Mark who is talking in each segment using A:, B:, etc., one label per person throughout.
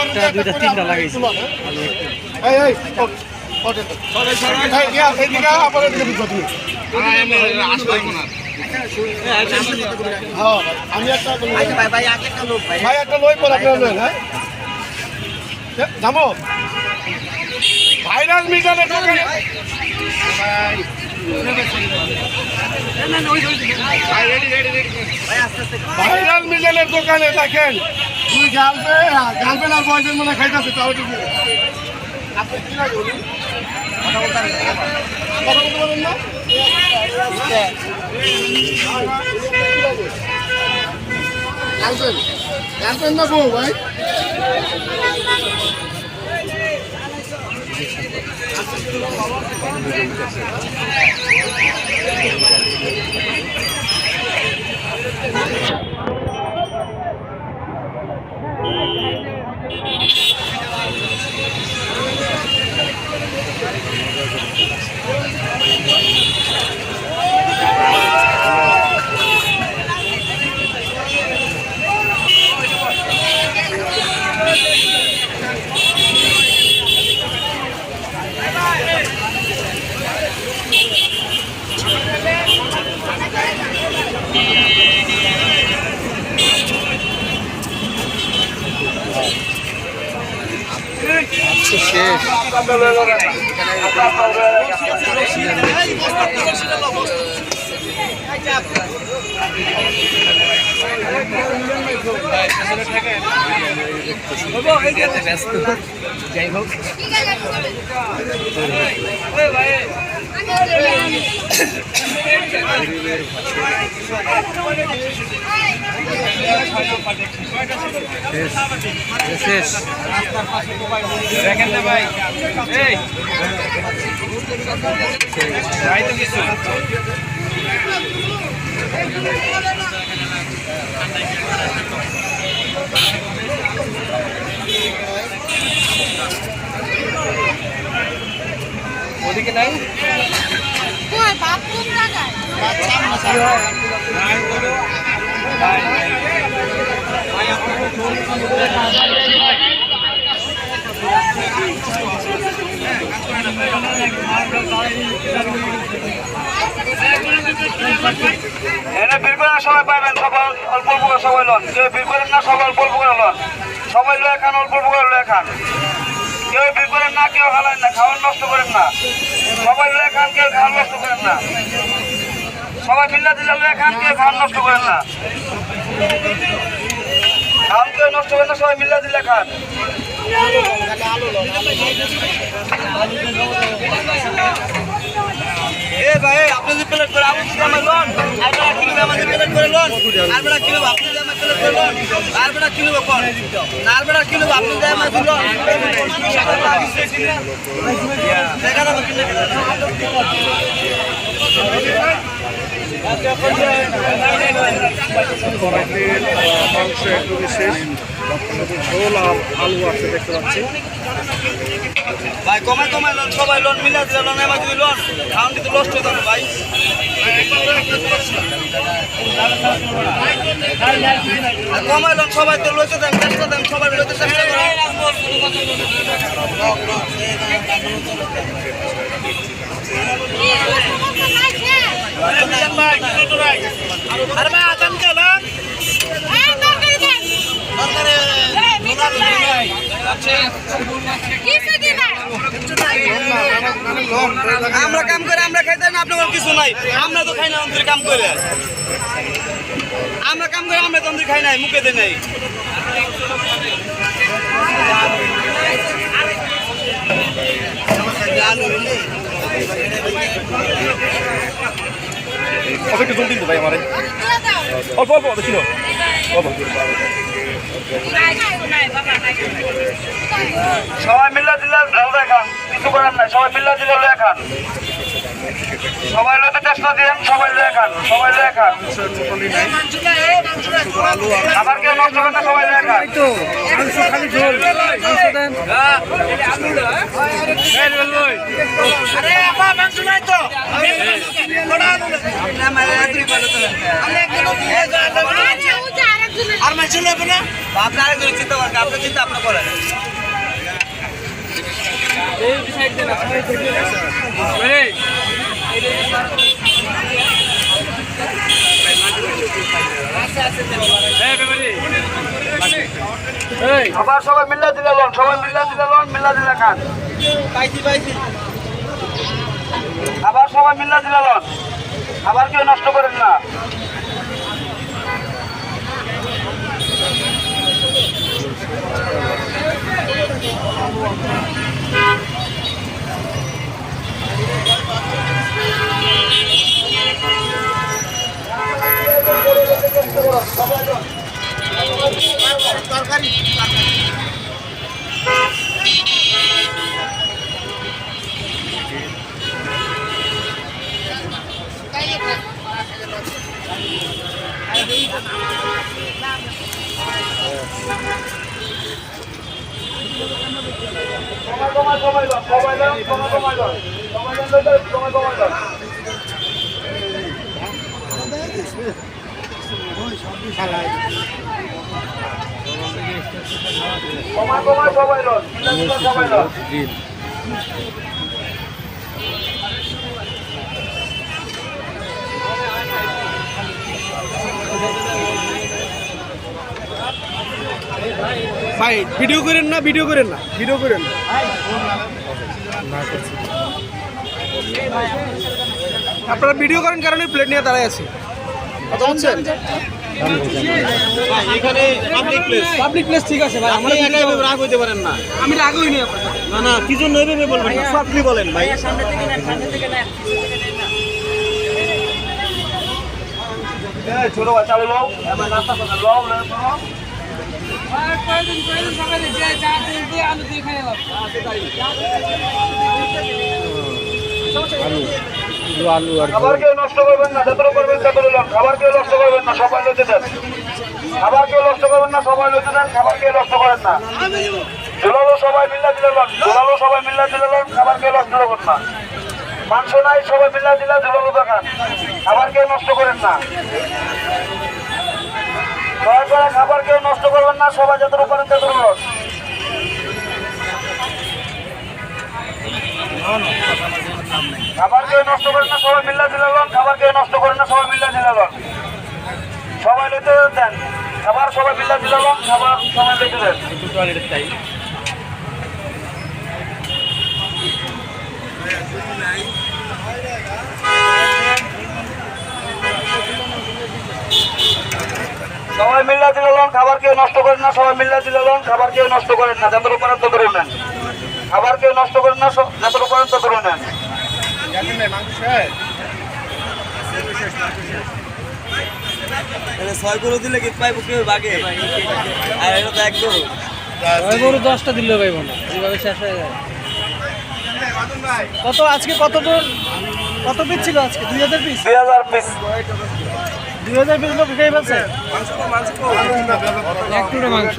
A: একটা দুইটা তিনটা লাগাইছি
B: আমি একটা লই পর আপনার লই হ্যাঁ জামো ভাইরাল মিজানের দোকানে ভাইরাল মিজানের দোকানে দেখেন তুই গার্লফ্রেন্ড আর বয়ফ্রেন্ড মনে খাইতেছে তাও ঠিক আপনি কি না বলুন কথা বলতে পারেন না গার্লফ্রেন্ড না বউ ভাই
A: যাই হোক ওদিকে নাই
C: বাথরুম জায়গায়
D: এনে ভিড় করে সবাই পাইবেন, সবাই অল্প অল্প করে সবাই লন, কেউ ভিড় করেন না, সবাই অল্প অল্প করে লন, সবাই লয়ে খান, অল্প অল্প করে লয়ে খান, কেউ ভিড় করেন না, কেউ হালান না, খাওয়ার নষ্ট করেন না, সবাই লয়ে খান, কেউ খাওয়ার নষ্ট করেন না, সবাই মিল্লা দিলে লয়ে খান, কেউ খাওয়ার নষ্ট করেন না, খাওয়ান কেউ নষ্ট করেন না, সবাই মিল্লা দিলে খান। ভাই আপনি যে প্লেট করে আপনি আমার লোন আরবেলা কিলো আমাদের প্লেট করে লোন আরবেলা কিলো আপনি যে আমার প্লেট করে লোন আরবেলা কিলো কোন আরবেলা কিলো আপনি যে আমার লোন দেখা দাও কিলো
B: মাংস একটু বিশেষ ঝোল আর আলু আছে দেখতে পাচ্ছি।
D: ভাই কমাই কমাই লোন সবাই লোন মিলা দিলে লোন এবার তুমি লোন খাওয়ান কিন্তু লস্ট হয়ে যাবে ভাই। কমাই লোন সবাই তো লইতে দেন, চেষ্টা দেন, সবাই লইতে চেষ্টা করেন। আরে ভাই আদান কে না আমরা কাম করে আমরা খাইতে না, আপনার কিছু নাই, আমরা তো খাই না অন্তরে কাম করে, আমরা কাম করে আমরা তো অন্তরে খাই নাই, মুখে দেয় নাই।
B: অল্প একটু জল দিন তো ভাই আমার অল্প অল্প ছিল
D: সবাই মিল্লা দিলে ভালো খান, কিছু করার নাই, সবাই মিল্লা দিলে লয়ে খান, সবাই লোতে চেষ্টা দিন, সবাই লয়ে খান, সবাই লয়ে খান, আবার কেউ নষ্ট করেন না, সবাই লয়ে খান।
C: আর মাছ নেবে না আপনার আরেকজন চিন্তা করেন, আপনার চিন্তা আপনার করেন।
D: আবার সবাই মিল্লা দিলে লন, সবাই মিল্লা দিলে লন, মিল্লা দিলে খান, আবার সবাই মিল্লা দিলে লন, আবার কেউ নষ্ট করেন না।
B: ভাই ভিডিও করেন না, ভিডিও করেন না, ভিডিও করেন না। আপনারা ভিডিও করেন কারণে প্লেট নিয়ে দাঁড়ায় আছে, কথা বলছেন।
A: এখানে পাবলিক প্লেস,
B: পাবলিক প্লেস ঠিক আছে ভাই, আমরা
A: এখানে রাগ হইতে পারেন না।
B: আমি রাগ হইনি আপনার।
A: না না, কি জন্য এভাবে বলবেন না, সফটলি বলেন ভাই।
D: ছোট বাচ্চা হলো নাস্তা করে লও খাবার কেউ নষ্ট করবেন না, যতটুকু করবেন ততটুকু লন, খাবার কেউ নষ্ট করবেন না, সবাই লইতে দেন, খাবার কেউ নষ্ট করবেন না, সবাই লইতে দেন, খাবার কেউ নষ্ট করেন না। ঝোলালো সবাই মিল্লা দিলে লন, ঝোলালো সবাই মিল্লা দিলে লন, খাবার কেউ নষ্ট করবেন না। মাংস নাই, সবাই মিল্লা দিলে ঝোলালো দেখান, খাবার কেউ নষ্ট করেন না। দয়া করে খাবার কেউ নষ্ট করবেন না, সবাই যতটুকু করেন ততটুকু লন। খাবার কেউ নষ্ট করেন না, সবাই মিল্লা দিলে লন, খাবার কেউ নষ্ট করেন না, সবাই মিল্লা দিলে লন, সবাই লইতে দেন, খাবার সবাই মিল্লা দিলে লন, খাবার সবাই লইতে দেন। সবাই মিল্লা দিলে লন, খাবার কেউ নষ্ট করেন না, সবাই মিল্লা দিলে লন, খাবার কেউ নষ্ট করেন না, যতটুকু করেন ততটুকু নেন, খাবার কেউ নষ্ট করেন না, যতটুকু করেন ততটুকু নেন।
C: ছয় গরু দিলে কি পাইব কেউ বাগে, আর এটা তো এক গরু।
A: 10টা দিলে পাইব না, এইভাবে শেষ হয়ে যায়।
B: কত আজকে কত পিস ছিল আজকে? 2000 পিস।
D: 2000 পিস।
B: 2000 পিস লোক খেয়ে ফেলছে।
A: একটু মাংস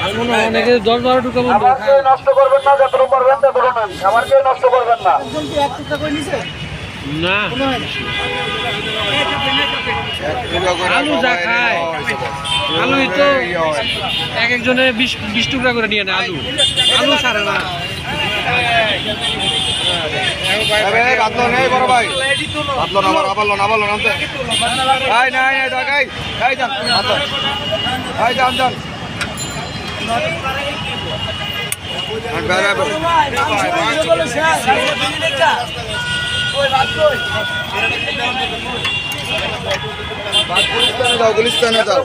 A: আমি মনে হয় অনেকে 10-12 টুকরা বন্ধু
D: খাবার কেউ নষ্ট করবেন না, যতটুকু করবেন ততটুকু নেন, খাবার কেউ নষ্ট করবেন না।
B: একজন কি এক টুকরা করে নিছে?
A: না।
B: মনে হয় না।
A: আলু যা খায়, আলুই তো এক একজনে 20 টুকরা করে নিয়ে নেয়। আলু সারে না।
D: গুলিস্তানে যাও,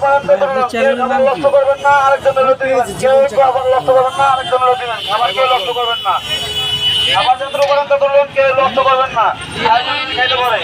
D: নষ্ট করবেন না, আরেকজনের লতি দিবেন, কেউ আবার নষ্ট করবেন না, আরেকজনের লতি দিবেন, খাবার কেউ নষ্ট করবেন না, খাবার যতটুকু করেন ততটুকু কেউ নষ্ট করবেন না, খাইতে পারে।